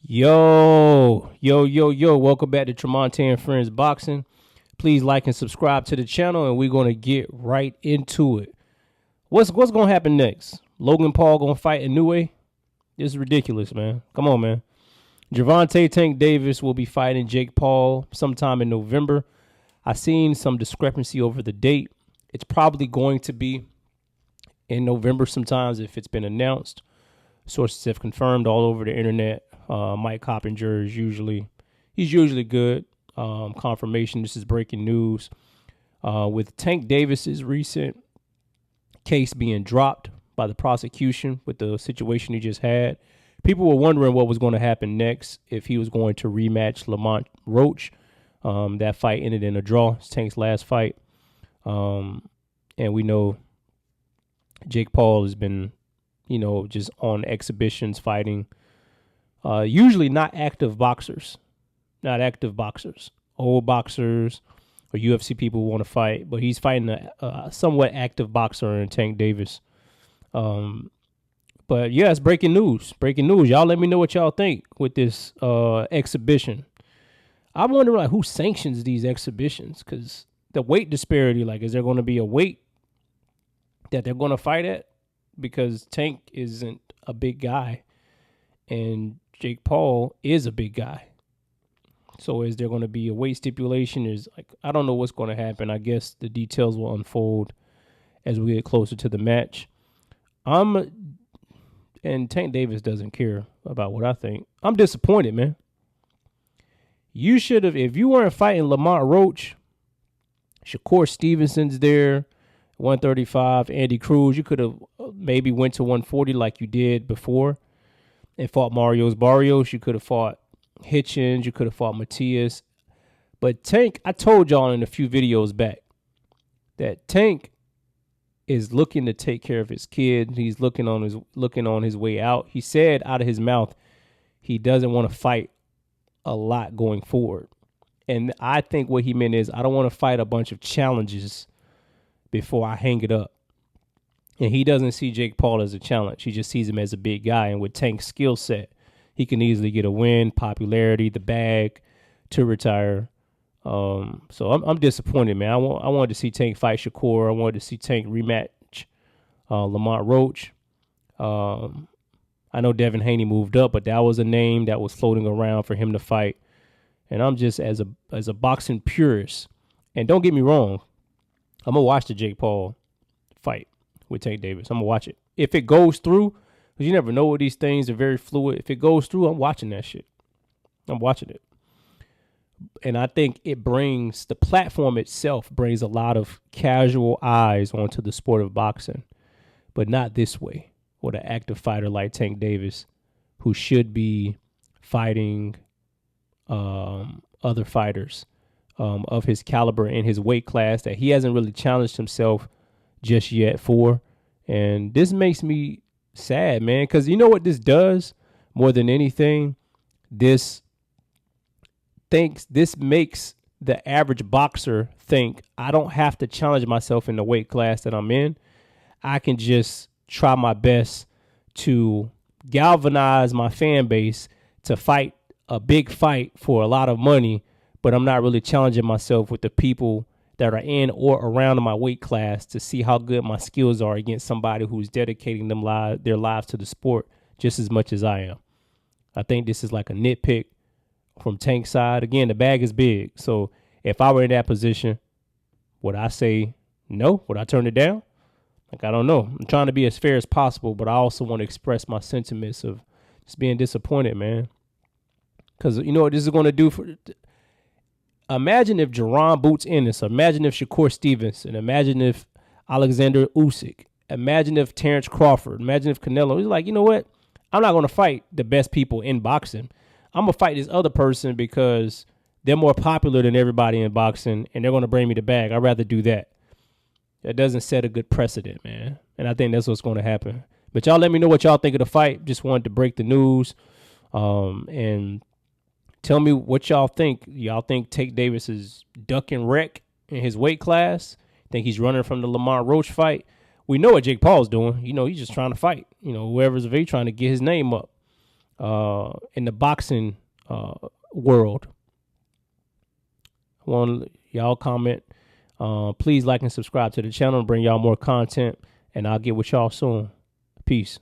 Yo. Welcome back to Tremonte and Friends Boxing. Please like and subscribe to the channel, and we're going to get right into it. What's going to happen next? Logan Paul going to fight Inoue? This is ridiculous, man. Come on, man. Gervonta Tank Davis will be fighting Jake Paul sometime in November. I've seen some discrepancy over the date. It's probably going to be in November sometimes if it's been announced. Sources have confirmed all over the internet. Mike Coppinger is usually good. Confirmation. This is breaking news. With Tank Davis's recent case being dropped by the prosecution with the situation he just had, people were wondering what was going to happen next if he was going to rematch Lamont Roach. That fight ended in a draw. It's Tank's last fight. And we know Jake Paul has been, just on exhibitions fighting. Usually not active boxers. Old boxers or UFC people who want to fight, but he's fighting a somewhat active boxer in Tank Davis. But yeah, it's breaking news. Y'all let me know what y'all think with this exhibition. I wonder who sanctions these exhibitions, because the weight disparity, is there going to be a weight that they're going to fight at? Because Tank isn't a big guy and Jake Paul is a big guy. So is there going to be a weight stipulation? I don't know what's going to happen. I guess the details will unfold as we get closer to the match. And Tank Davis doesn't care about what I think. I'm disappointed, man. You should have, if you weren't fighting Lamont Roach, Shakur Stevenson's there, 135, Andy Cruz, you could have maybe went to 140 like you did before and fought Marios Barrios. You could have fought Hitchens. You could have fought Matias. But Tank, I told y'all in a few videos back that Tank is looking to take care of his kid. He's looking on his way out. He said out of his mouth he doesn't want to fight a lot going forward. And I think what he meant is, I don't want to fight a bunch of challenges before I hang it up. And he doesn't see Jake Paul as a challenge. He just sees him as a big guy. And with Tank's skill set, he can easily get a win, popularity, the bag to retire. So I'm disappointed, man. I wanted to see Tank fight Shakur. I wanted to see Tank rematch Lamont Roach. I know Devin Haney moved up, but that was a name that was floating around for him to fight. And I'm just, as a boxing purist, and don't get me wrong, I'm going to watch the Jake Paul fight with Tank Davis. I'm going to watch it. If it goes through, because you never know with these things, they're very fluid. If it goes through, I'm watching that shit. I'm watching it. And I think the platform itself brings a lot of casual eyes onto the sport of boxing, but not this way with an active fighter like Tank Davis, who should be fighting other fighters of his caliber in his weight class that he hasn't really challenged himself just yet for. And this makes me sad, man, because you know what this does more than anything? This makes the average boxer think, I don't have to challenge myself in the weight class that I'm in. I can just try my best to galvanize my fan base to fight a big fight for a lot of money, but I'm not really challenging myself with the people that are in or around my weight class to see how good my skills are against somebody who's dedicating their lives to the sport just as much as I am. I think this is like a nitpick from Tank's side. Again, the bag is big. So if I were in that position, would I say no? Would I turn it down? I don't know. I'm trying to be as fair as possible, but I also want to express my sentiments of just being disappointed, man. Because you know what this is going to do for... Imagine if Jerron Boots Ennis, imagine if Shakur Stevenson, imagine if Alexander Usyk, imagine if Terrence Crawford, imagine if Canelo. He's like, you know what? I'm not going to fight the best people in boxing. I'm going to fight this other person because they're more popular than everybody in boxing and they're going to bring me the bag. I'd rather do that. That doesn't set a good precedent, man. And I think that's what's going to happen. But y'all let me know what y'all think of the fight. Just wanted to break the news. And tell me what y'all think. Y'all think Tank Davis is duck and wreck in his weight class? Think he's running from the Lamont Roach fight? We know what Jake Paul's doing. You know, he's just trying to fight. You know, whoever's available, trying to get his name up. in the boxing world. I want y'all comment. Please like and subscribe to the channel. Bring y'all more content, and I'll get with y'all soon. Peace.